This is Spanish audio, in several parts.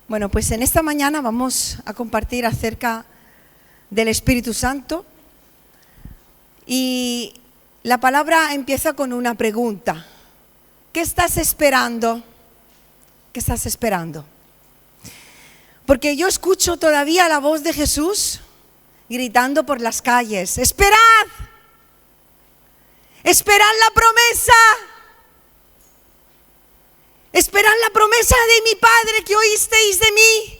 Bueno, pues en esta mañana vamos a compartir acerca del Espíritu Santo y la palabra empieza con una pregunta. ¿Qué estás esperando? ¿Qué estás esperando? Porque yo escucho todavía la voz de Jesús gritando por las calles: ¡esperad! ¡Esperad la promesa! ¡Esperad la promesa de mi Padre que oísteis de mí!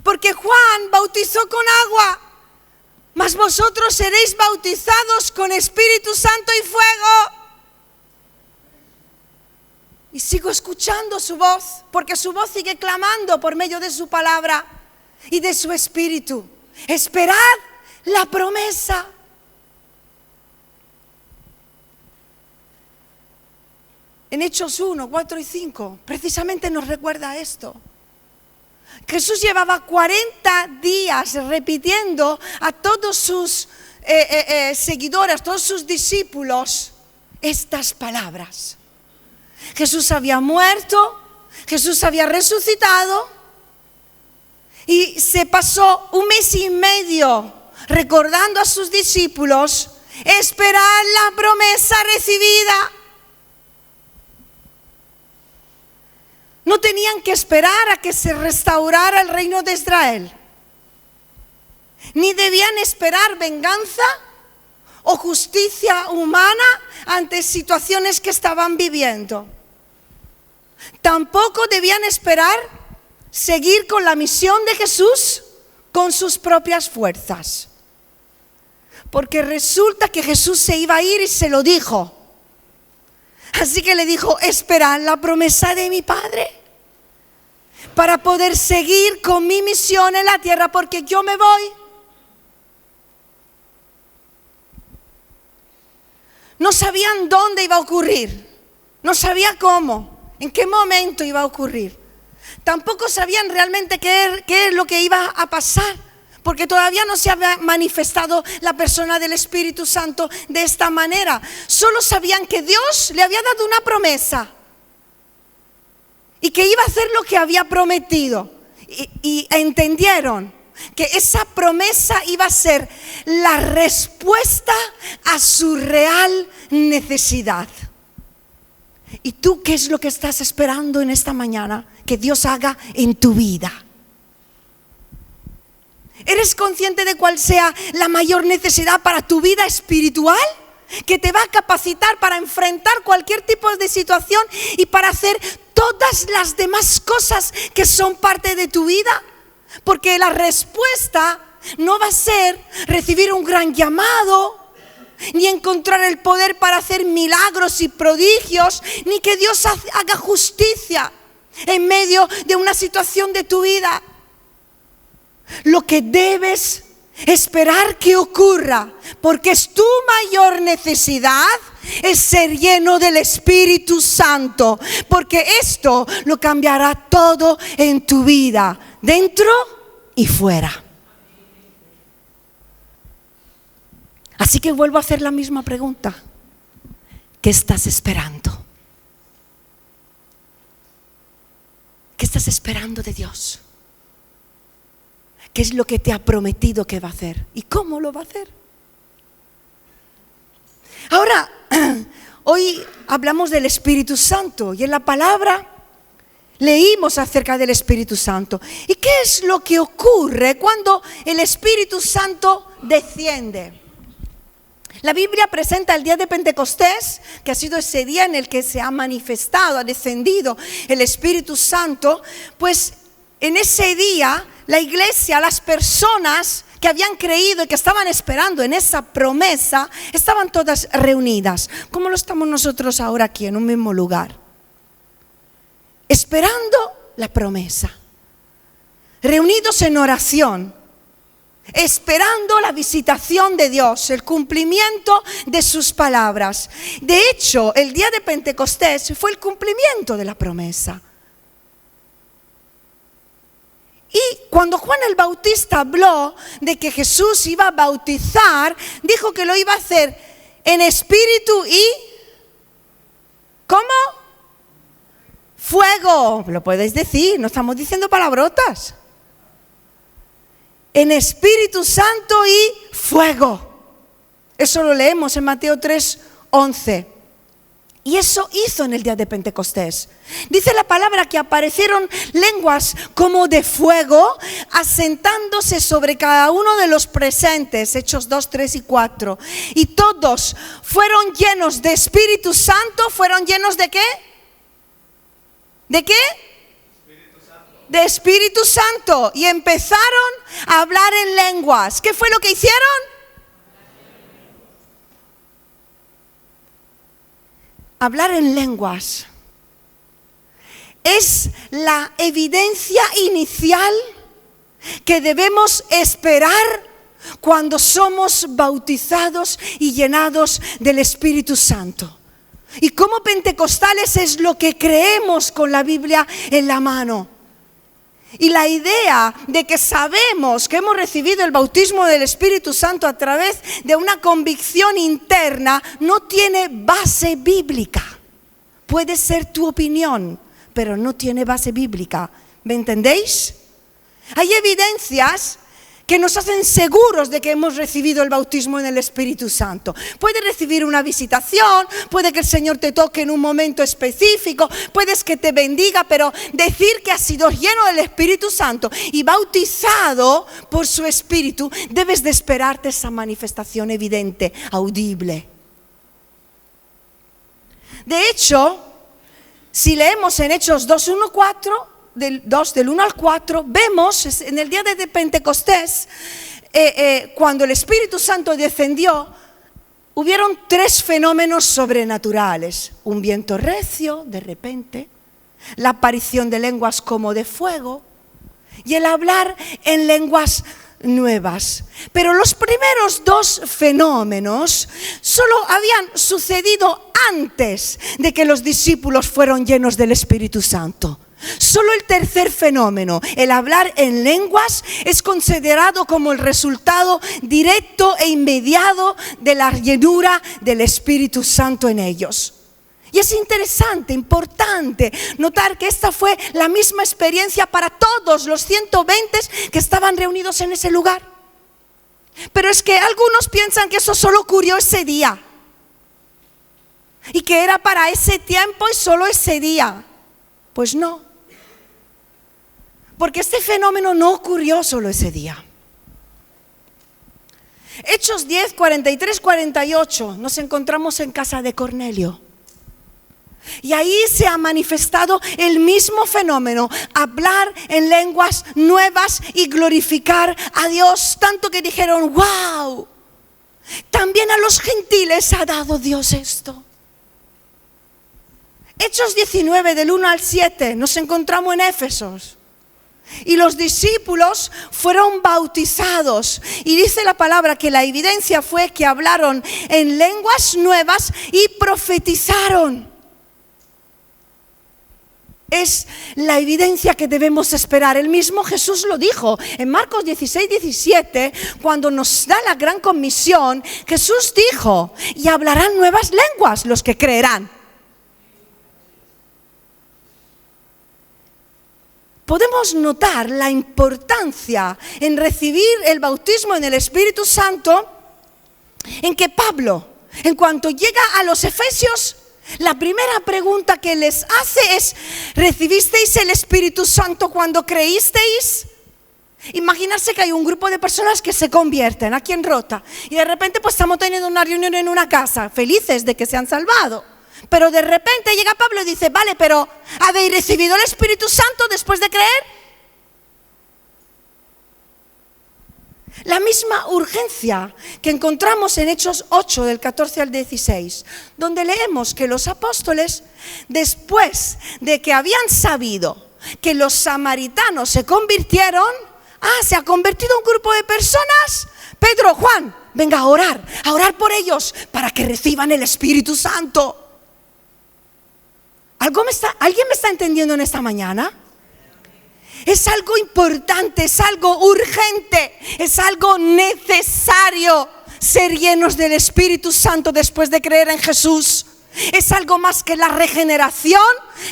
Porque Juan bautizó con agua, mas vosotros seréis bautizados con Espíritu Santo y fuego. Y sigo escuchando su voz, porque su voz sigue clamando por medio de su palabra y de su Espíritu. Esperad la promesa. En Hechos 1, 4 y 5, precisamente nos recuerda esto. Jesús llevaba 40 días repitiendo a todos sus seguidores, todos sus discípulos, estas palabras. Jesús había muerto, Jesús había resucitado y se pasó 1 mes y medio recordando a sus discípulos: esperad la promesa recibida. No tenían que esperar a que se restaurara el reino de Israel, ni debían esperar venganza o justicia humana ante situaciones que estaban viviendo. Tampoco debían esperar seguir con la misión de Jesús con sus propias fuerzas, porque resulta que Jesús se iba a ir y se lo dijo. Así que le dijo: esperad la promesa de mi Padre para poder seguir con mi misión en la tierra, porque yo me voy. No sabían dónde iba a ocurrir, no sabía cómo, en qué momento iba a ocurrir. Tampoco sabían realmente qué es lo que iba a pasar, porque todavía no se había manifestado la persona del Espíritu Santo de esta manera. Solo sabían que Dios le había dado una promesa y que iba a hacer lo que había prometido. Y entendieron que esa promesa iba a ser la respuesta a su real necesidad. ¿Y tú qué es lo que estás esperando en esta mañana que Dios haga en tu vida? ¿Eres consciente de cuál sea la mayor necesidad para tu vida espiritual? Que te va a capacitar para enfrentar cualquier tipo de situación y para hacer todas las demás cosas que son parte de tu vida. Porque la respuesta no va a ser recibir un gran llamado, ni encontrar el poder para hacer milagros y prodigios, ni que Dios haga justicia en medio de una situación de tu vida. Lo que debes esperar que ocurra, porque es tu mayor necesidad, es ser lleno del Espíritu Santo, porque esto lo cambiará todo en tu vida, dentro y fuera. Así que vuelvo a hacer la misma pregunta: ¿qué estás esperando? ¿Qué estás esperando de Dios? ¿Qué es lo que te ha prometido que va a hacer? ¿Y cómo lo va a hacer? Ahora, hoy hablamos del Espíritu Santo y en la palabra leímos acerca del Espíritu Santo. ¿Y qué es lo que ocurre cuando el Espíritu Santo desciende? La Biblia presenta el día de Pentecostés, que ha sido ese día en el que se ha manifestado, ha descendido el Espíritu Santo. Pues en ese día la iglesia, las personas que habían creído y que estaban esperando en esa promesa, estaban todas reunidas, como lo estamos nosotros ahora aquí en un mismo lugar, esperando la promesa, reunidos en oración, esperando la visitación de Dios, el cumplimiento de sus palabras. De hecho, el día de Pentecostés fue el cumplimiento de la promesa. Y cuando Juan el Bautista habló de que Jesús iba a bautizar, dijo que lo iba a hacer en espíritu y ¿cómo? fuego. Lo podéis decir, no estamos diciendo palabrotas. En Espíritu Santo y fuego. Eso lo leemos en Mateo 3:11. Y eso hizo en el día de Pentecostés. Dice la palabra que aparecieron lenguas como de fuego, asentándose sobre cada uno de los presentes, Hechos 2, 3 y 4. Y todos fueron llenos de Espíritu Santo. ¿Fueron llenos de qué? ¿De qué? De Espíritu Santo. Y empezaron a hablar en lenguas. ¿Qué fue lo que hicieron? Hablar en lenguas es la evidencia inicial que debemos esperar cuando somos bautizados y llenados del Espíritu Santo. Y como pentecostales es lo que creemos con la Biblia en la mano. Y la idea de que sabemos que hemos recibido el bautismo del Espíritu Santo a través de una convicción interna no tiene base bíblica. Puede ser tu opinión, pero no tiene base bíblica. ¿Me entendéis? Hay evidencias que nos hacen seguros de que hemos recibido el bautismo en el Espíritu Santo. Puedes recibir una visitación, puede que el Señor te toque en un momento específico, puedes que te bendiga, pero decir que has sido lleno del Espíritu Santo y bautizado por su Espíritu, debes de esperarte esa manifestación evidente, audible. De hecho, si leemos en Hechos 2, 1, 4, del 1 al 4, vemos en el día de Pentecostés, cuando el Espíritu Santo descendió, hubieron 3 fenómenos sobrenaturales. Un viento recio, de repente, la aparición de lenguas como de fuego y el hablar en lenguas nuevas. Pero los primeros 2 fenómenos solo habían sucedido antes de que los discípulos fueron llenos del Espíritu Santo. Solo el tercer fenómeno, el hablar en lenguas, es considerado como el resultado directo e inmediato de la llenura del Espíritu Santo en ellos. Y es interesante, importante notar que esta fue la misma experiencia para todos los 120 que estaban reunidos en ese lugar. Pero es que algunos piensan que eso solo ocurrió ese día y que era para ese tiempo y solo ese día. Pues no. Porque este fenómeno no ocurrió solo ese día. Hechos 10, 43, 48, nos encontramos en casa de Cornelio. Y ahí se ha manifestado el mismo fenómeno, hablar en lenguas nuevas y glorificar a Dios. Tanto que dijeron, wow, también a los gentiles ha dado Dios esto. Hechos 19, del 1 al 7, nos encontramos en Éfesos. Y los discípulos fueron bautizados. Y dice la palabra que la evidencia fue que hablaron en lenguas nuevas y profetizaron. Es la evidencia que debemos esperar. El mismo Jesús lo dijo en Marcos 16, 17, cuando nos da la gran comisión. Jesús dijo, y hablarán nuevas lenguas los que creerán. Podemos notar la importancia en recibir el bautismo en el Espíritu Santo, en que Pablo, en cuanto llega a los Efesios, la primera pregunta que les hace es, ¿recibisteis el Espíritu Santo cuando creísteis? Imaginarse que hay un grupo de personas que se convierten aquí en Rota y de repente pues estamos teniendo una reunión en una casa, felices de que se han salvado. Pero de repente llega Pablo y dice, vale, pero ¿habéis recibido el Espíritu Santo después de creer? La misma urgencia que encontramos en Hechos 8, del 14 al 16, donde leemos que los apóstoles, después de que habían sabido que los samaritanos se convirtieron, se ha convertido un grupo de personas, Pedro, Juan, venga a orar por ellos para que reciban el Espíritu Santo. ¿Alguien me está entendiendo en esta mañana? Es algo importante, es algo urgente, es algo necesario ser llenos del Espíritu Santo después de creer en Jesús. Es algo más que la regeneración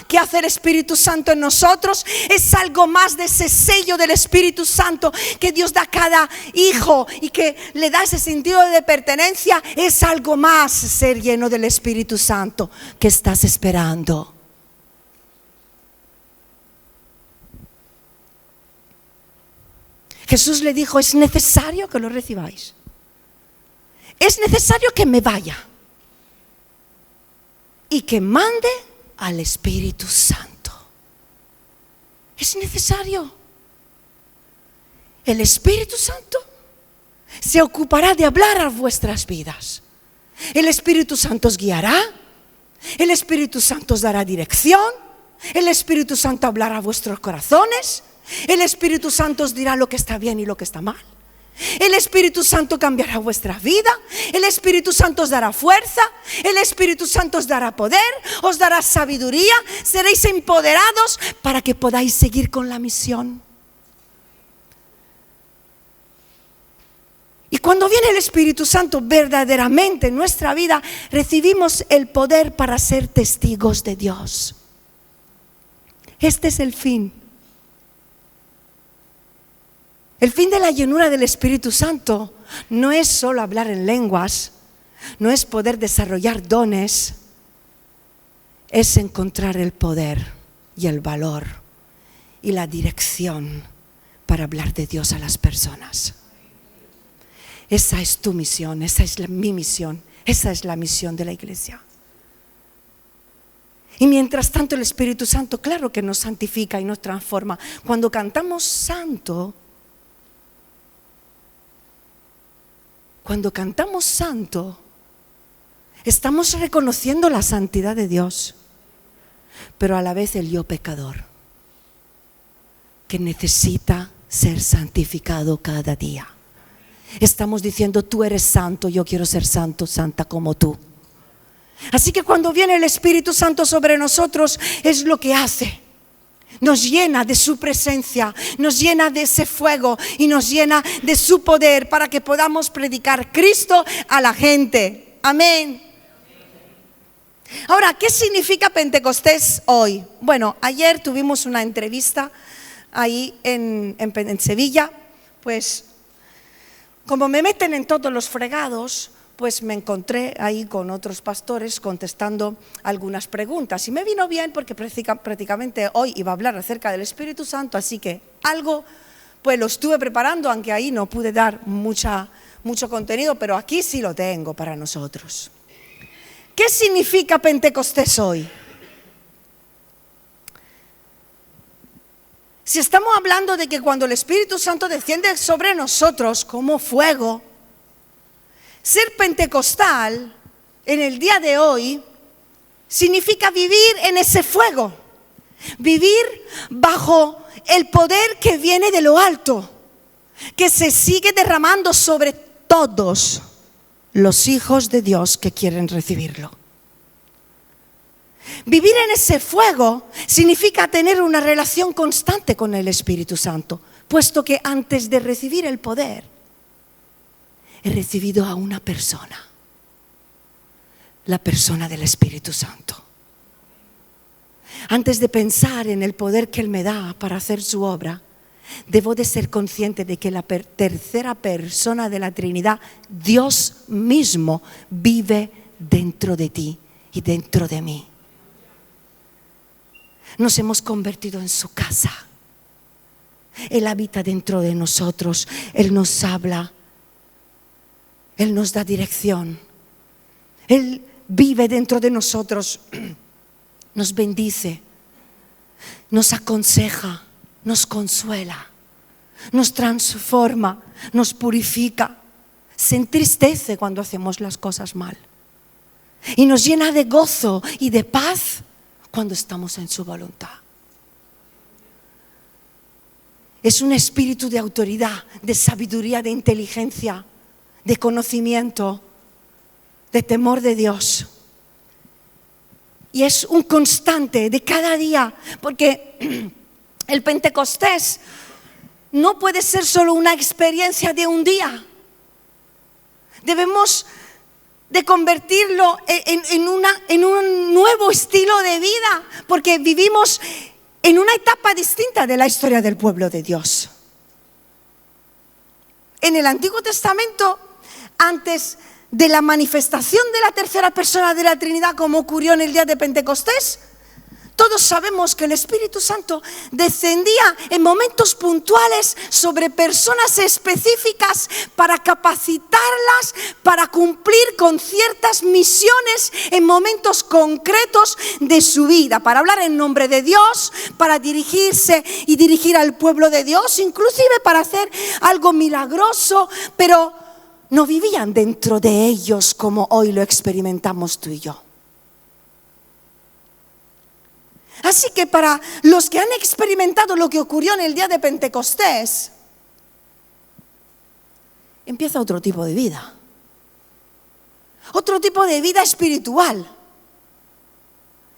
que hace el Espíritu Santo en nosotros. Es algo más de ese sello del Espíritu Santo que Dios da a cada hijo y que le da ese sentido de pertenencia. Es algo más ser lleno del Espíritu Santo que estás esperando. Jesús le dijo, es necesario que lo recibáis. Es necesario que me vaya y que mande al Espíritu Santo. Es necesario. El Espíritu Santo se ocupará de hablar a vuestras vidas. El Espíritu Santo os guiará. El Espíritu Santo os dará dirección. El Espíritu Santo hablará a vuestros corazones. El Espíritu Santo os dirá lo que está bien y lo que está mal. El Espíritu Santo cambiará vuestra vida. El Espíritu Santo os dará fuerza. El Espíritu Santo os dará poder, os dará sabiduría. Seréis empoderados para que podáis seguir con la misión. Y cuando viene el Espíritu Santo verdaderamente en nuestra vida, recibimos el poder para ser testigos de Dios. Este es el fin. El fin de la llenura del Espíritu Santo no es solo hablar en lenguas, no es poder desarrollar dones, es encontrar el poder y el valor y la dirección para hablar de Dios a las personas. Esa es tu misión, esa es mi misión, esa es la misión de la iglesia. Y mientras tanto el Espíritu Santo, claro que nos santifica y nos transforma. Cuando cantamos santo, estamos reconociendo la santidad de Dios, pero a la vez el yo pecador, que necesita ser santificado cada día. Estamos diciendo, tú eres santo, yo quiero ser santo, santa como tú. Así que cuando viene el Espíritu Santo sobre nosotros, es lo que hace. Nos llena de su presencia, nos llena de ese fuego y nos llena de su poder para que podamos predicar Cristo a la gente. Amén. Ahora, ¿qué significa Pentecostés hoy? Bueno, ayer tuvimos una entrevista ahí en Sevilla. Pues como me meten en todos los fregados, pues me encontré ahí con otros pastores contestando algunas preguntas. Y me vino bien porque prácticamente hoy iba a hablar acerca del Espíritu Santo, así que algo pues lo estuve preparando, aunque ahí no pude dar mucho contenido, pero aquí sí lo tengo para nosotros. ¿Qué significa Pentecostés hoy? Si estamos hablando de que cuando el Espíritu Santo desciende sobre nosotros como fuego, ser pentecostal en el día de hoy significa vivir en ese fuego, vivir bajo el poder que viene de lo alto, que se sigue derramando sobre todos los hijos de Dios que quieren recibirlo. Vivir en ese fuego significa tener una relación constante con el Espíritu Santo, puesto que antes de recibir el poder, he recibido a una persona, la persona del Espíritu Santo. Antes de pensar en el poder que Él me da para hacer su obra, debo de ser consciente de que la tercera persona de la Trinidad, Dios mismo, vive dentro de ti y dentro de mí. Nos hemos convertido en su casa. Él habita dentro de nosotros, Él nos habla. Él nos da dirección. Él vive dentro de nosotros, nos bendice, nos aconseja, nos consuela, nos transforma, nos purifica, se entristece cuando hacemos las cosas mal y nos llena de gozo y de paz cuando estamos en su voluntad. Es un espíritu de autoridad, de sabiduría, de inteligencia, de conocimiento, de temor de Dios. Y es un constante de cada día, porque el Pentecostés no puede ser solo una experiencia de un día. Debemos de convertirlo en un nuevo estilo de vida, porque vivimos en una etapa distinta de la historia del pueblo de Dios. En el Antiguo Testamento, antes de la manifestación de la tercera persona de la Trinidad, como ocurrió en el día de Pentecostés, todos sabemos que el Espíritu Santo descendía en momentos puntuales sobre personas específicas para capacitarlas, para cumplir con ciertas misiones en momentos concretos de su vida, para hablar en nombre de Dios, para dirigirse y dirigir al pueblo de Dios, inclusive para hacer algo milagroso, pero no vivían dentro de ellos como hoy lo experimentamos tú y yo. Así que para los que han experimentado lo que ocurrió en el día de Pentecostés, empieza otro tipo de vida. Otro tipo de vida espiritual,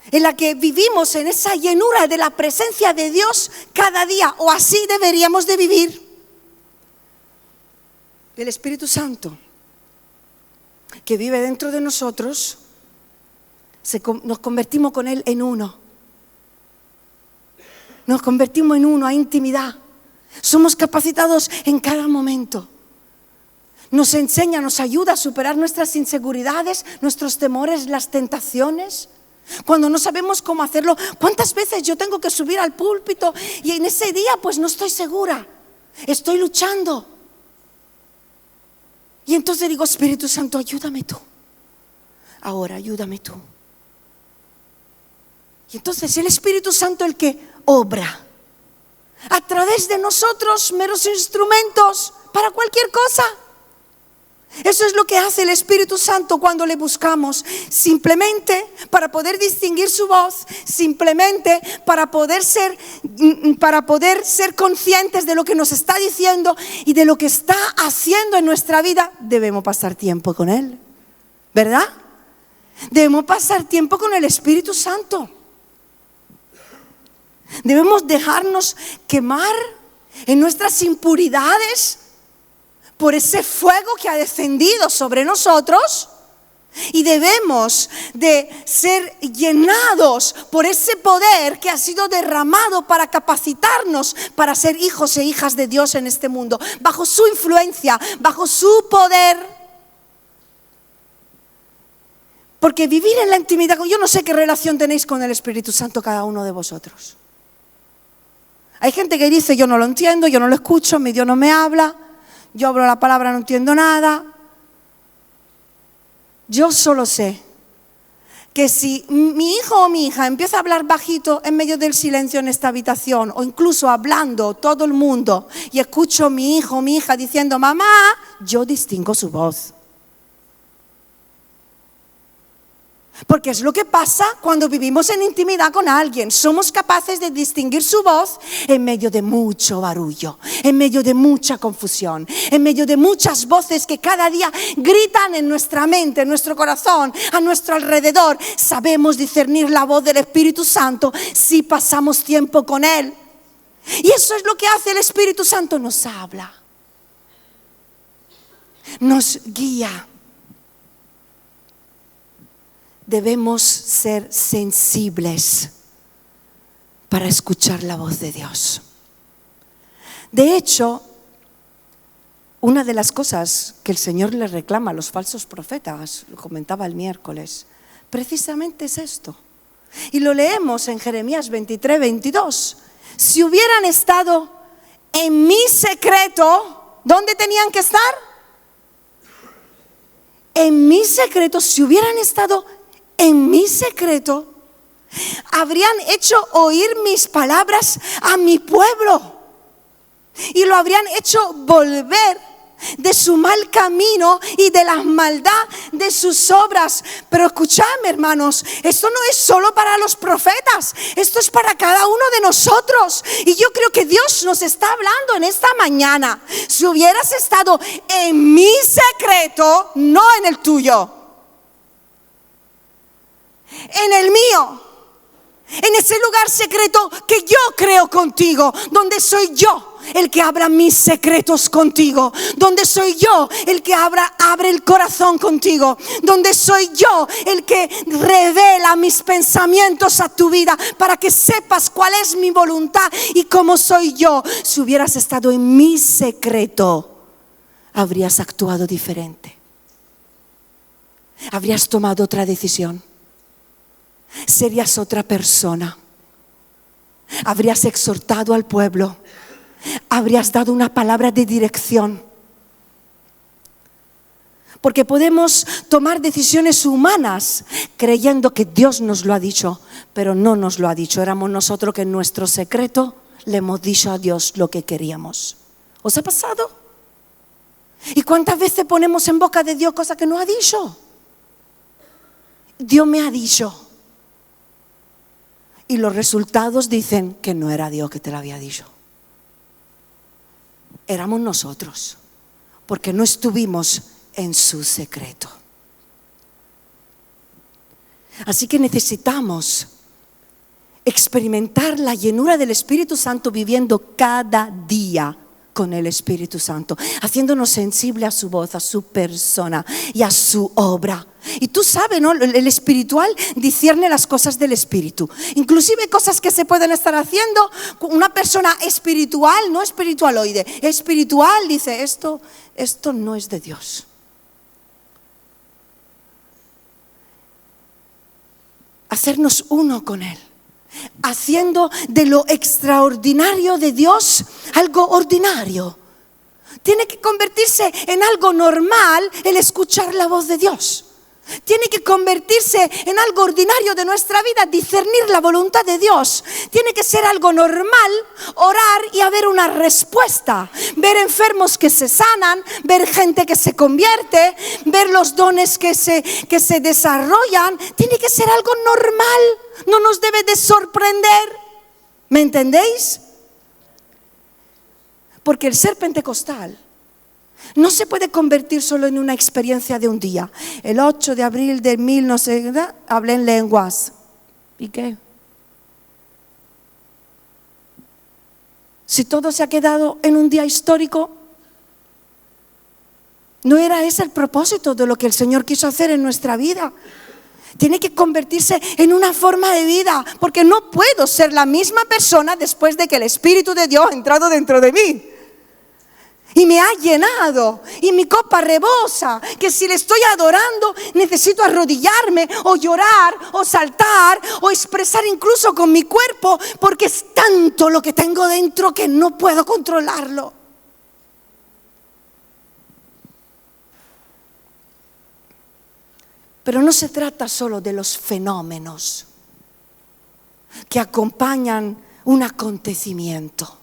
en la que vivimos en esa llenura de la presencia de Dios cada día, o así deberíamos de vivir. El Espíritu Santo que vive dentro de nosotros, nos convertimos con Él en uno. Nos convertimos en uno, hay intimidad. Somos capacitados en cada momento. Nos enseña, nos ayuda a superar nuestras inseguridades, nuestros temores, las tentaciones. Cuando no sabemos cómo hacerlo, ¿cuántas veces yo tengo que subir al púlpito y en ese día pues no estoy segura? Estoy luchando. Y entonces digo, Espíritu Santo, ayúdame tú. Ahora, ayúdame tú. Y entonces el Espíritu Santo el que obra a través de nosotros, meros instrumentos para cualquier cosa. Eso es lo que hace el Espíritu Santo cuando le buscamos, simplemente para poder distinguir su voz, simplemente para poder ser conscientes de lo que nos está diciendo y de lo que está haciendo en nuestra vida. Debemos pasar tiempo con Él, ¿verdad? Debemos pasar tiempo con el Espíritu Santo. Debemos dejarnos quemar en nuestras impuridades por ese fuego que ha descendido sobre nosotros, y debemos de ser llenados por ese poder que ha sido derramado para capacitarnos para ser hijos e hijas de Dios en este mundo, bajo su influencia, bajo su poder. Porque vivir en la intimidad, yo no sé qué relación tenéis con el Espíritu Santo cada uno de vosotros. Hay gente que dice, yo no lo entiendo, yo no lo escucho, mi Dios no me habla, yo hablo la palabra, no entiendo nada. Yo solo sé que si mi hijo o mi hija empieza a hablar bajito en medio del silencio en esta habitación, o incluso hablando todo el mundo, y escucho a mi hijo o mi hija diciendo, mamá, yo distingo su voz. Porque es lo que pasa cuando vivimos en intimidad con alguien. Somos capaces de distinguir su voz en medio de mucho barullo, en medio de mucha confusión, en medio de muchas voces que cada día gritan en nuestra mente, en nuestro corazón, a nuestro alrededor. Sabemos discernir la voz del Espíritu Santo si pasamos tiempo con Él. Y eso es lo que hace el Espíritu Santo, nos habla, nos guía. Debemos ser sensibles para escuchar la voz de Dios. De hecho, una de las cosas que el Señor le reclama a los falsos profetas, lo comentaba el miércoles, precisamente es esto. Y lo leemos en Jeremías 23, 22. Si hubieran estado en mi secreto, ¿dónde tenían que estar? En mi secreto, si hubieran estado en mi secreto, habrían hecho oír mis palabras a mi pueblo y lo habrían hecho volver de su mal camino y de la maldad de sus obras. Pero escuchadme, hermanos, esto no es solo para los profetas, esto es para cada uno de nosotros. Y yo creo que Dios nos está hablando en esta mañana. Si hubieras estado en mi secreto, no en el tuyo, en el mío, En ese lugar secreto que yo creo contigo, donde soy yo el que abra mis secretos contigo, donde soy yo el que abre el corazón contigo, donde soy yo el que revela mis pensamientos a tu vida para que sepas cuál es mi voluntad y cómo soy yo. Si hubieras estado en mi secreto, habrías actuado diferente, habrías tomado otra decisión, serías otra persona, habrías exhortado al pueblo, habrías dado una palabra de dirección. Porque podemos tomar decisiones humanas creyendo que Dios nos lo ha dicho, pero no nos lo ha dicho. Éramos nosotros que en nuestro secreto le hemos dicho a Dios lo que queríamos. ¿Os ha pasado? ¿Y cuántas veces ponemos en boca de Dios cosas que no ha dicho? Dios me ha dicho. Y los resultados dicen que no era Dios que te lo había dicho. Éramos nosotros, porque no estuvimos en su secreto. Así que necesitamos experimentar la llenura del Espíritu Santo viviendo cada día con el Espíritu Santo, haciéndonos sensibles a su voz, a su persona y a su obra. Y tú sabes, ¿no? El espiritual discierne las cosas del espíritu, inclusive cosas que se pueden estar haciendo. Una persona espiritual, no espiritualoide, espiritual dice esto no es de Dios. Hacernos uno con Él, haciendo de lo extraordinario de Dios algo ordinario. Tiene que convertirse en algo normal el escuchar la voz de Dios. Tiene que convertirse en algo ordinario de nuestra vida, discernir la voluntad de Dios. Tiene que ser algo normal, orar y haber una respuesta. Ver enfermos que se sanan, ver gente que se convierte, ver los dones que se desarrollan. Tiene que ser algo normal, no nos debe de sorprender. ¿Me entendéis? Porque el ser pentecostal no se puede convertir solo en una experiencia de un día. El 8 de abril de 1000 no sé, hablé en lenguas. ¿Y qué? Si todo se ha quedado en un día histórico, no era ese el propósito de lo que el Señor quiso hacer en nuestra vida. Tiene que convertirse en una forma de vida, porque no puedo ser la misma persona después de que el Espíritu de Dios ha entrado dentro de mí y me ha llenado y mi copa rebosa, que si le estoy adorando necesito arrodillarme o llorar o saltar o expresar incluso con mi cuerpo, porque es tanto lo que tengo dentro que no puedo controlarlo. Pero no se trata solo de los fenómenos que acompañan un acontecimiento,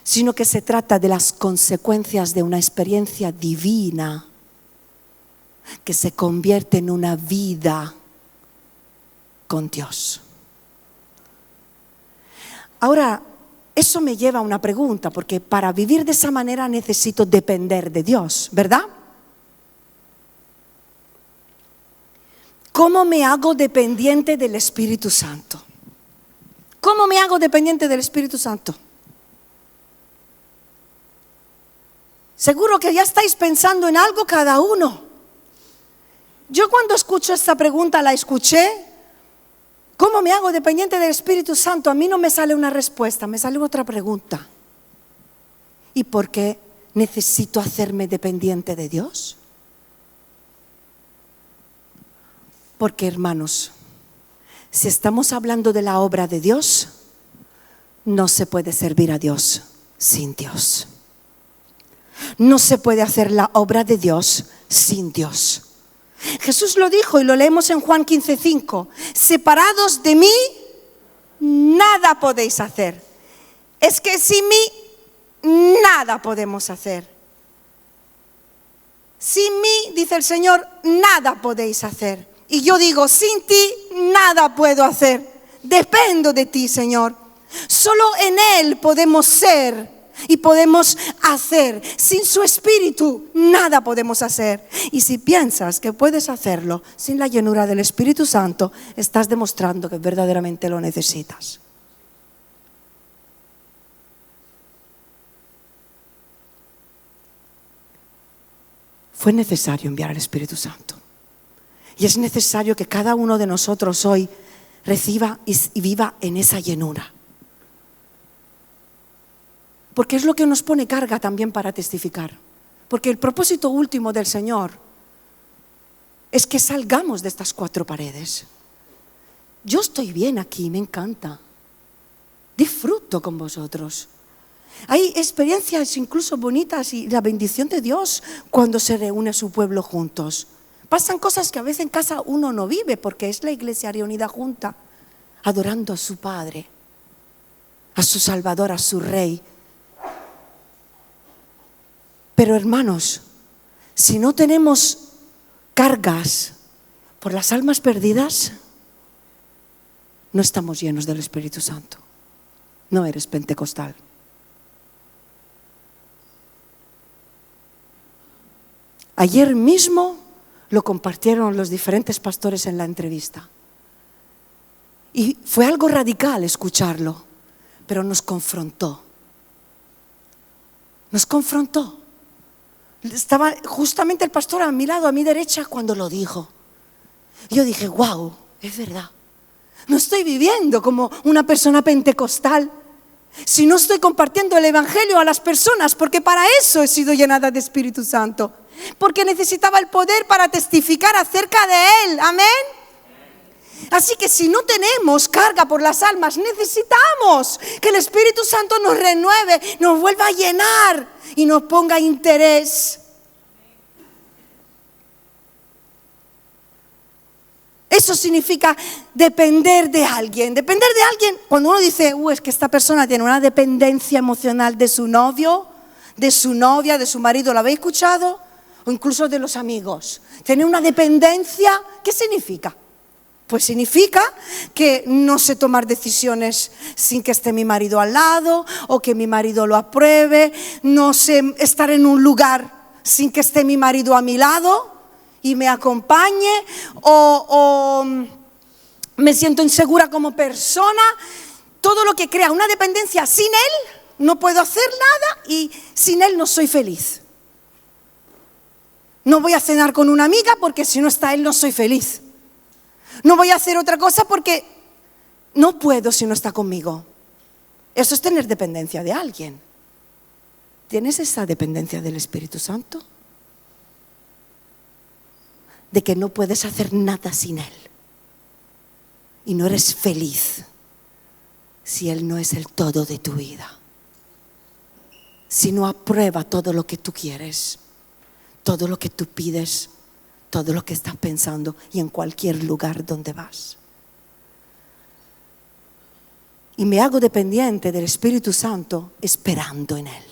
sino que se trata de las consecuencias de una experiencia divina que se convierte en una vida con Dios. Ahora, eso me lleva a una pregunta, porque para vivir de esa manera necesito depender de Dios, ¿verdad? ¿Cómo me hago dependiente del Espíritu Santo? ¿Cómo me hago dependiente del Espíritu Santo? Seguro que ya estáis pensando en algo cada uno. Yo cuando escucho esta pregunta, la escuché, ¿cómo me hago dependiente del Espíritu Santo? A mí no me sale una respuesta, me sale otra pregunta. ¿Y por qué necesito hacerme dependiente de Dios? Porque, hermanos, si estamos hablando de la obra de Dios, no se puede servir a Dios sin Dios. No se puede hacer la obra de Dios sin Dios. Jesús lo dijo y lo leemos en Juan 15:5. Separados de mí, nada podéis hacer. Es que sin mí, nada podemos hacer. Sin mí, dice el Señor, nada podéis hacer. Y yo digo, sin ti nada puedo hacer. Dependo de ti, Señor. Solo en Él podemos ser y podemos hacer. Sin su Espíritu nada podemos hacer. Y si piensas que puedes hacerlo sin la llenura del Espíritu Santo, estás demostrando que verdaderamente lo necesitas. Fue necesario enviar al Espíritu Santo. Y es necesario que cada uno de nosotros hoy reciba y viva en esa llenura. Porque es lo que nos pone carga también para testificar. Porque el propósito último del Señor es que salgamos de estas 4 paredes. Yo estoy bien aquí, me encanta. Disfruto con vosotros. Hay experiencias incluso bonitas y la bendición de Dios cuando se reúne su pueblo juntos. Pasan cosas que a veces en casa uno no vive porque es la iglesia reunida junta, adorando a su Padre, a su Salvador, a su Rey. Pero hermanos, si no tenemos cargas por las almas perdidas, no estamos llenos del Espíritu Santo. No eres pentecostal. Ayer mismo lo compartieron los diferentes pastores en la entrevista. Y fue algo radical escucharlo, pero nos confrontó. Nos confrontó. Estaba justamente el pastor a mi lado, a mi derecha, cuando lo dijo. Yo dije, wow, es verdad. No estoy viviendo como una persona pentecostal, si no estoy compartiendo el evangelio a las personas, porque para eso he sido llenada de Espíritu Santo. Porque necesitaba el poder para testificar acerca de Él. Amén. Así que si no tenemos carga por las almas, necesitamos que el Espíritu Santo nos renueve, nos vuelva a llenar y nos ponga interés. Eso significa depender de alguien. Depender de alguien, cuando uno dice, es que esta persona tiene una dependencia emocional de su novio, de su novia, de su marido, ¿lo habéis escuchado? O incluso de los amigos. Tener una dependencia, ¿qué significa? Pues significa que no sé tomar decisiones sin que esté mi marido al lado o que mi marido lo apruebe. No sé estar en un lugar sin que esté mi marido a mi lado y me acompañe. O me siento insegura como persona. Todo lo que crea una dependencia, sin Él no puedo hacer nada y sin Él no soy feliz. No voy a cenar con una amiga porque si no está Él no soy feliz. No voy a hacer otra cosa porque no puedo si no está conmigo. Eso es tener dependencia de alguien. ¿Tienes esa dependencia del Espíritu Santo? De que no puedes hacer nada sin Él. Y no eres feliz si Él no es el todo de tu vida. Si no aprueba todo lo que tú quieres. Todo lo que tú pides, todo lo que estás pensando y en cualquier lugar donde vas. Y me hago dependiente del Espíritu Santo esperando en Él.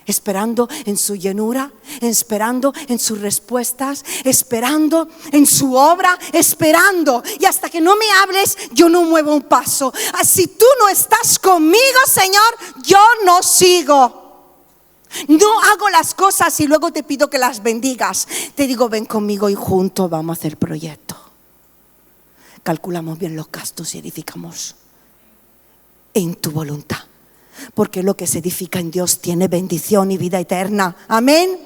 Esperando en su llenura, esperando en sus respuestas, esperando en su obra, esperando. Y hasta que no me hables, yo no muevo un paso. Si tú no estás conmigo, Señor, yo no sigo. No hago las cosas y luego te pido que las bendigas. Te digo, ven conmigo y juntos vamos a hacer proyecto. Calculamos bien los gastos y edificamos en tu voluntad. Porque lo que se edifica en Dios tiene bendición y vida eterna. Amén.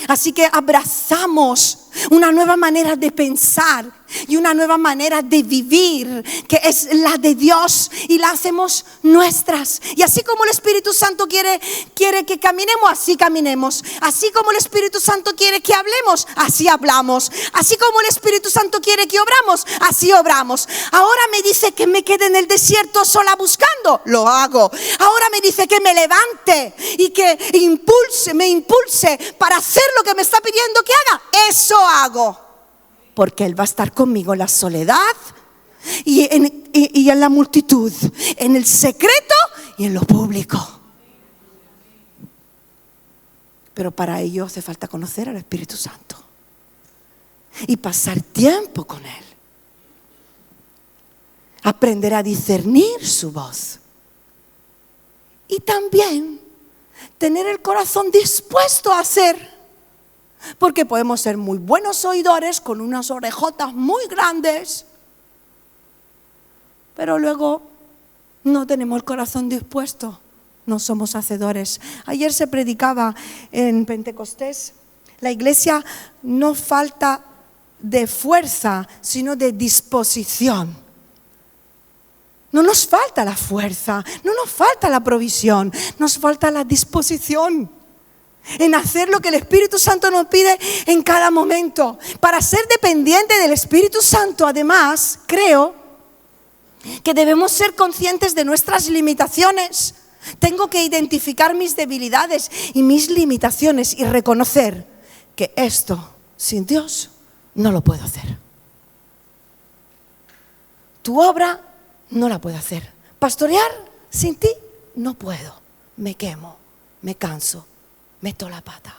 Así que abrazamos una nueva manera de pensar y una nueva manera de vivir, que es la de Dios, y la hacemos nuestras. Y así como el Espíritu Santo quiere que caminemos, así caminemos. Así como el Espíritu Santo quiere que hablemos, así hablamos. Así como el Espíritu Santo quiere que obramos, así obramos. Ahora me dice que me quede en el desierto sola buscando, lo hago. Ahora me dice que me levante y que me impulse para hacer lo que me está pidiendo que haga. Eso hago. Porque Él va a estar conmigo en la soledad y en la multitud, en el secreto y en lo público. Pero para ello hace falta conocer al Espíritu Santo y pasar tiempo con Él. Aprender a discernir su voz Y también tener el corazón dispuesto a hacer. Porque podemos ser muy buenos oidores con unas orejotas muy grandes, pero luego no tenemos el corazón dispuesto, no somos hacedores. Ayer se predicaba en Pentecostés, la iglesia no falta de fuerza, sino de disposición. No nos falta la fuerza, no nos falta la provisión, nos falta la disposición en hacer lo que el Espíritu Santo nos pide en cada momento. Para ser dependiente del Espíritu Santo, además, creo que debemos ser conscientes de nuestras limitaciones. Tengo que identificar mis debilidades y mis limitaciones y reconocer que esto, sin Dios, no lo puedo hacer. Tu obra no la puedo hacer. Pastorear sin ti no puedo. Me quemo, me canso, meto la pata.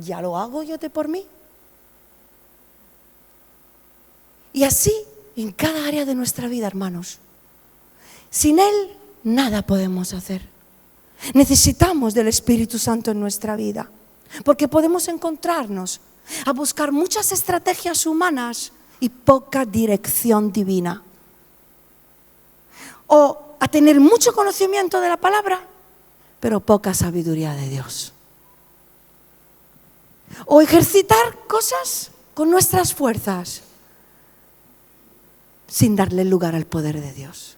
¿Ya lo hago yo de por mí? Y así en cada área de nuestra vida, hermanos. Sin Él nada podemos hacer. Necesitamos del Espíritu Santo en nuestra vida, porque podemos encontrarnos a buscar muchas estrategias humanas y poca dirección divina. O a tener mucho conocimiento de la palabra, pero poca sabiduría de Dios. O ejercitar cosas con nuestras fuerzas, sin darle lugar al poder de Dios.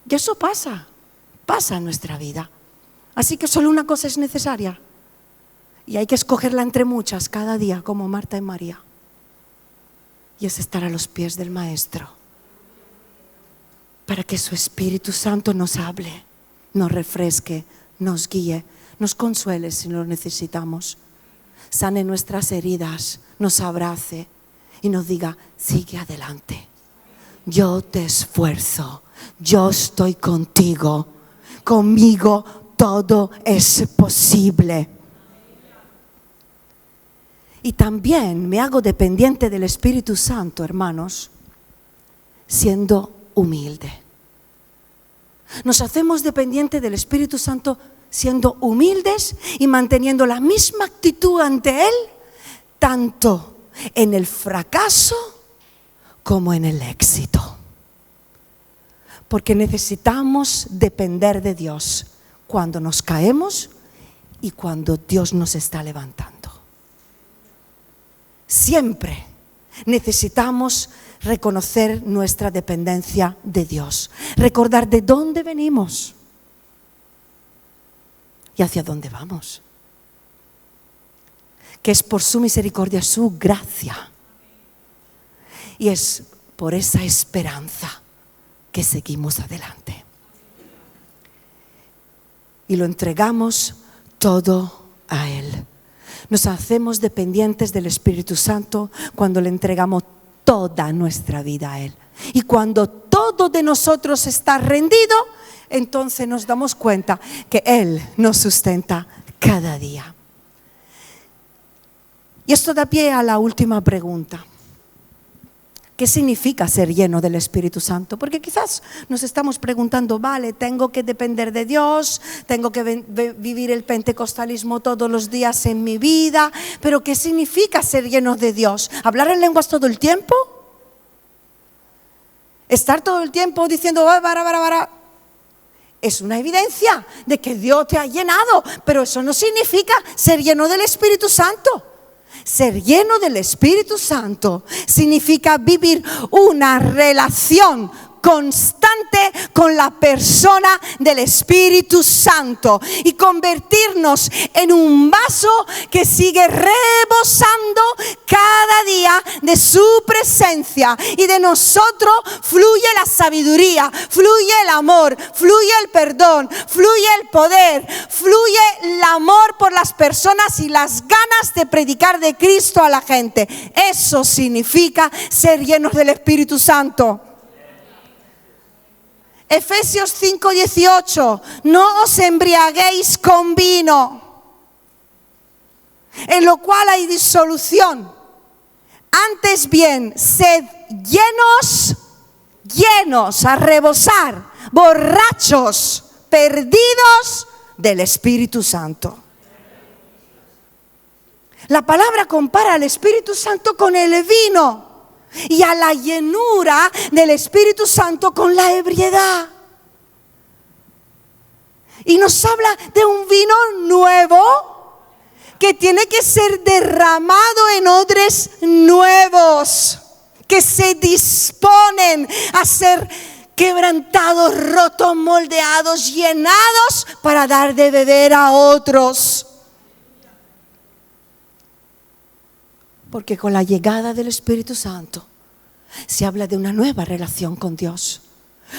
Y eso pasa en nuestra vida. Así que solo una cosa es necesaria, y hay que escogerla entre muchas cada día, como Marta y María. Y es estar a los pies del Maestro, para que su Espíritu Santo nos hable, nos refresque, nos guíe, nos consuele si lo necesitamos, sane nuestras heridas, nos abrace y nos diga: sigue adelante, yo te esfuerzo, yo estoy contigo, conmigo todo es posible. Y también me hago dependiente del Espíritu Santo, hermanos, siendo humilde. Nos hacemos dependientes del Espíritu Santo siendo humildes y manteniendo la misma actitud ante Él, tanto en el fracaso como en el éxito. Porque necesitamos depender de Dios cuando nos caemos y cuando Dios nos está levantando. Siempre necesitamos reconocer nuestra dependencia de Dios, recordar de dónde venimos y hacia dónde vamos, que es por su misericordia, su gracia, y es por esa esperanza que seguimos adelante y lo entregamos todo a Él. Nos hacemos dependientes del Espíritu Santo cuando le entregamos toda nuestra vida a Él. Y cuando todo de nosotros está rendido, entonces nos damos cuenta que Él nos sustenta cada día. Y esto da pie a la última pregunta. ¿Qué significa ser lleno del Espíritu Santo? Porque quizás nos estamos preguntando, vale, tengo que depender de Dios, tengo que vivir el pentecostalismo todos los días en mi vida, pero ¿qué significa ser lleno de Dios? ¿Hablar en lenguas todo el tiempo? ¿Estar todo el tiempo diciendo, bara? Es una evidencia de que Dios te ha llenado, pero eso no significa ser lleno del Espíritu Santo. Ser lleno del Espíritu Santo significa vivir una relación constante con la persona del Espíritu Santo y convertirnos en un vaso que sigue rebosando cada día de su presencia, y de nosotros fluye la sabiduría, fluye el amor, fluye el perdón, fluye el poder, fluye el amor por las personas y las ganas de predicar de Cristo a la gente. Eso significa ser llenos del Espíritu Santo. Efesios 5:18, no os embriaguéis con vino, en lo cual hay disolución. Antes bien, sed llenos, a rebosar, borrachos, perdidos del Espíritu Santo. La palabra compara al Espíritu Santo con el vino y a la llenura del Espíritu Santo con la ebriedad. Y nos habla de un vino nuevo que tiene que ser derramado en odres nuevos, que se disponen a ser quebrantados, rotos, moldeados, llenados para dar de beber a otros. Porque con la llegada del Espíritu Santo se habla de una nueva relación con Dios,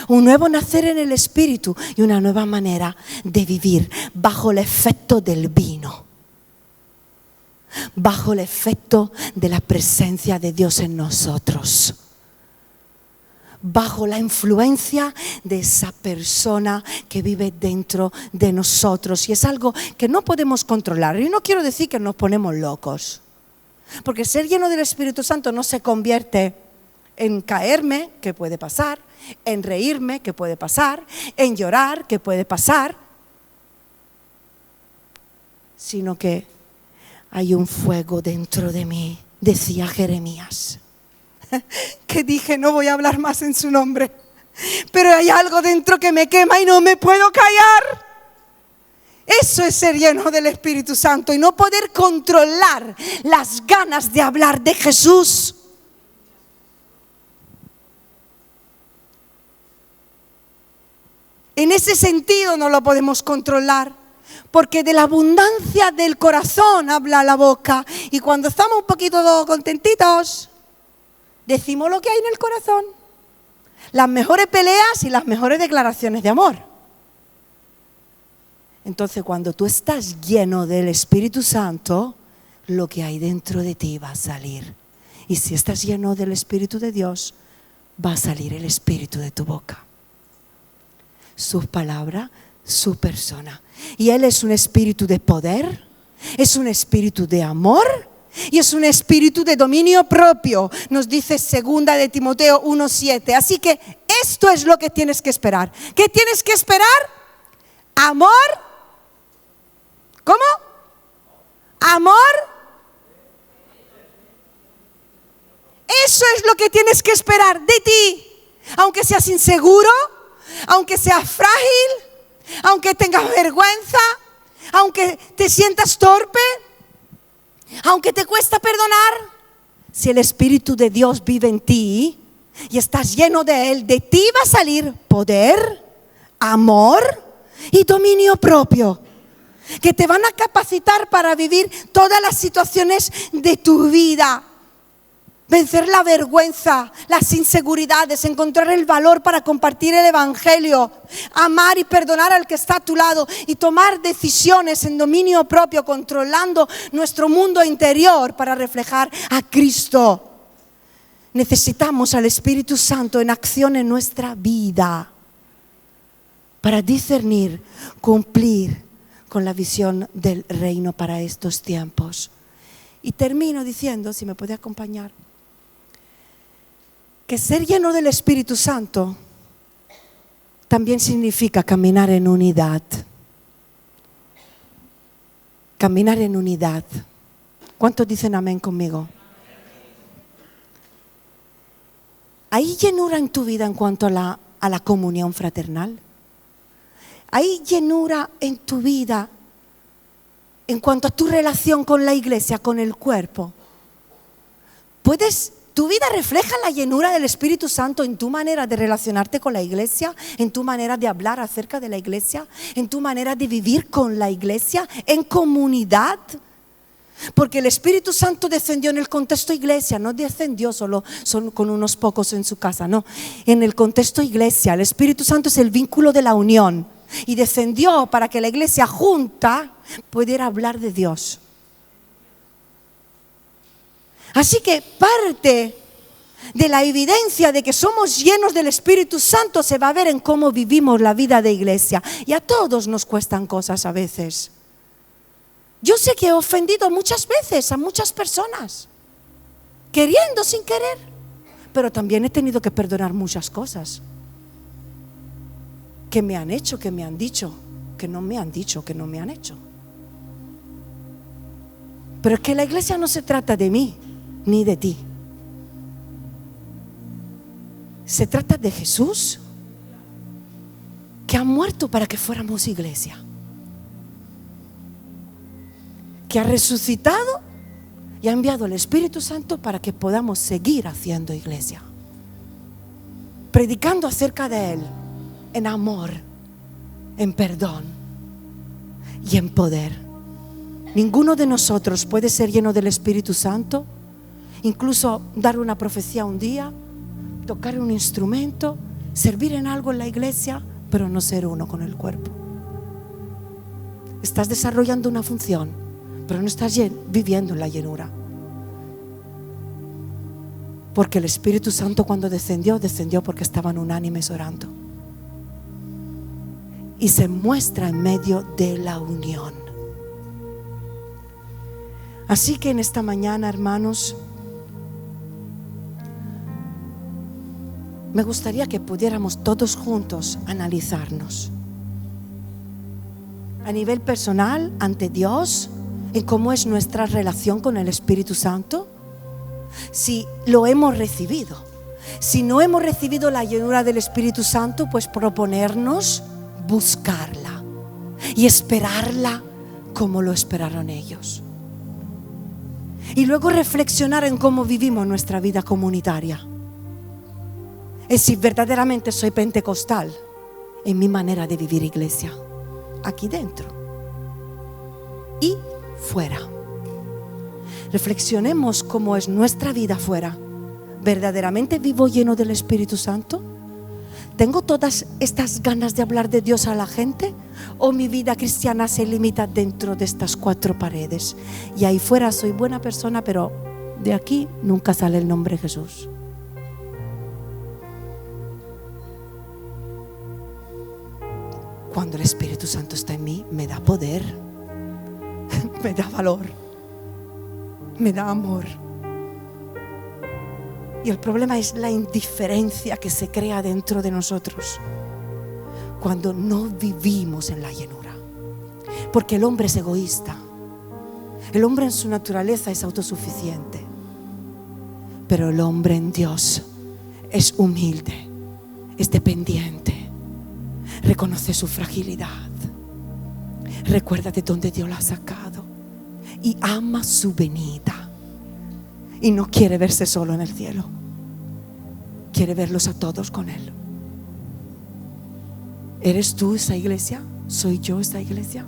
un nuevo nacer en el Espíritu y una nueva manera de vivir bajo el efecto del vino, bajo el efecto de la presencia de Dios en nosotros, bajo la influencia de esa persona que vive dentro de nosotros. Y es algo que no podemos controlar. Y no quiero decir que nos ponemos locos, porque ser lleno del Espíritu Santo no se convierte en caerme, que puede pasar, en reírme, que puede pasar, en llorar, que puede pasar, sino que hay un fuego dentro de mí, decía Jeremías, que dije no voy a hablar más en su nombre, pero hay algo dentro que me quema y no me puedo callar. Eso es ser lleno del Espíritu Santo y no poder controlar las ganas de hablar de Jesús. En ese sentido no lo podemos controlar, porque de la abundancia del corazón habla la boca. Y cuando estamos un poquito contentitos, decimos lo que hay en el corazón. Las mejores peleas y las mejores declaraciones de amor. Entonces, cuando tú estás lleno del Espíritu Santo, lo que hay dentro de ti va a salir. Y si estás lleno del Espíritu de Dios, va a salir el Espíritu de tu boca. Sus palabras, su persona. Y Él es un espíritu de poder, es un espíritu de amor y es un espíritu de dominio propio. Nos dice 2 de Timoteo 1:7. Así que esto es lo que tienes que esperar. ¿Qué tienes que esperar? Amor. ¿Cómo? Amor. Eso es lo que tienes que esperar de ti. Aunque seas inseguro, aunque seas frágil, aunque tengas vergüenza, aunque te sientas torpe, aunque te cuesta perdonar, si el Espíritu de Dios vive en ti y estás lleno de Él, de ti va a salir poder, amor y dominio propio, que te van a capacitar para vivir todas las situaciones de tu vida. Vencer la vergüenza, las inseguridades, encontrar el valor para compartir el Evangelio, amar y perdonar al que está a tu lado y tomar decisiones en dominio propio, controlando nuestro mundo interior para reflejar a Cristo. Necesitamos al Espíritu Santo en acción en nuestra vida para discernir, cumplir con la visión del reino para estos tiempos. Y termino diciendo, si me puede acompañar, que ser lleno del Espíritu Santo también significa caminar en unidad. Caminar en unidad. ¿Cuántos dicen amén conmigo? ¿Hay llenura en tu vida en cuanto a la comunión fraternal? ¿Hay llenura en tu vida en cuanto a tu relación con la iglesia, con el cuerpo? ¿Tu vida refleja la llenura del Espíritu Santo en tu manera de relacionarte con la iglesia, en tu manera de hablar acerca de la iglesia, en tu manera de vivir con la iglesia, en comunidad? Porque el Espíritu Santo descendió en el contexto iglesia, no descendió solo con unos pocos en su casa, no. En el contexto iglesia, el Espíritu Santo es el vínculo de la unión y descendió para que la iglesia junta pudiera hablar de Dios. Así que parte de la evidencia de que somos llenos del Espíritu Santo se va a ver en cómo vivimos la vida de iglesia. Y a todos nos cuestan cosas a veces. Yo sé que he ofendido muchas veces a muchas personas, queriendo sin querer, pero también he tenido que perdonar muchas cosas que me han hecho, que me han dicho, que no me han dicho, que no me han hecho. Pero es que la iglesia no se trata de mí ni de ti. Se trata de Jesús, que ha muerto para que fuéramos iglesia, que ha resucitado y ha enviado el Espíritu Santo para que podamos seguir haciendo iglesia, predicando acerca de Él en amor, en perdón y en poder. Ninguno de nosotros puede ser lleno del Espíritu Santo, incluso dar una profecía un día, tocar un instrumento, servir en algo en la iglesia, pero no ser uno con el cuerpo. Estás desarrollando una función, pero no estás viviendo en la llenura. Porque el Espíritu Santo, cuando descendió porque estaban unánimes orando. Y se muestra en medio de la unión. Así que en esta mañana, hermanos, me gustaría que pudiéramos todos juntos analizarnos a nivel personal ante Dios, en cómo es nuestra relación con el Espíritu Santo, si lo hemos recibido. Si no hemos recibido la llenura del Espíritu Santo, pues proponernos buscarla y esperarla como lo esperaron ellos. Y luego reflexionar en cómo vivimos nuestra vida comunitaria. Es si verdaderamente soy pentecostal en mi manera de vivir iglesia, aquí dentro y fuera. Reflexionemos cómo es nuestra vida fuera. ¿Verdaderamente vivo lleno del Espíritu Santo? ¿Tengo todas estas ganas de hablar de Dios a la gente? ¿O mi vida cristiana se limita dentro de estas 4 paredes? Y ahí fuera soy buena persona, pero de aquí nunca sale el nombre de Jesús. Cuando el Espíritu Santo está en mí, me da poder, me da valor, me da amor. Y el problema es la indiferencia que se crea dentro de nosotros cuando no vivimos en la llenura. Porque el hombre es egoísta. El hombre en su naturaleza es autosuficiente. Pero el hombre en Dios es humilde, es dependiente. Reconoce su fragilidad, recuerda de dónde Dios la ha sacado y ama su venida y no quiere verse solo en el cielo, quiere verlos a todos con Él. ¿Eres tú esa iglesia? ¿Soy yo esa iglesia?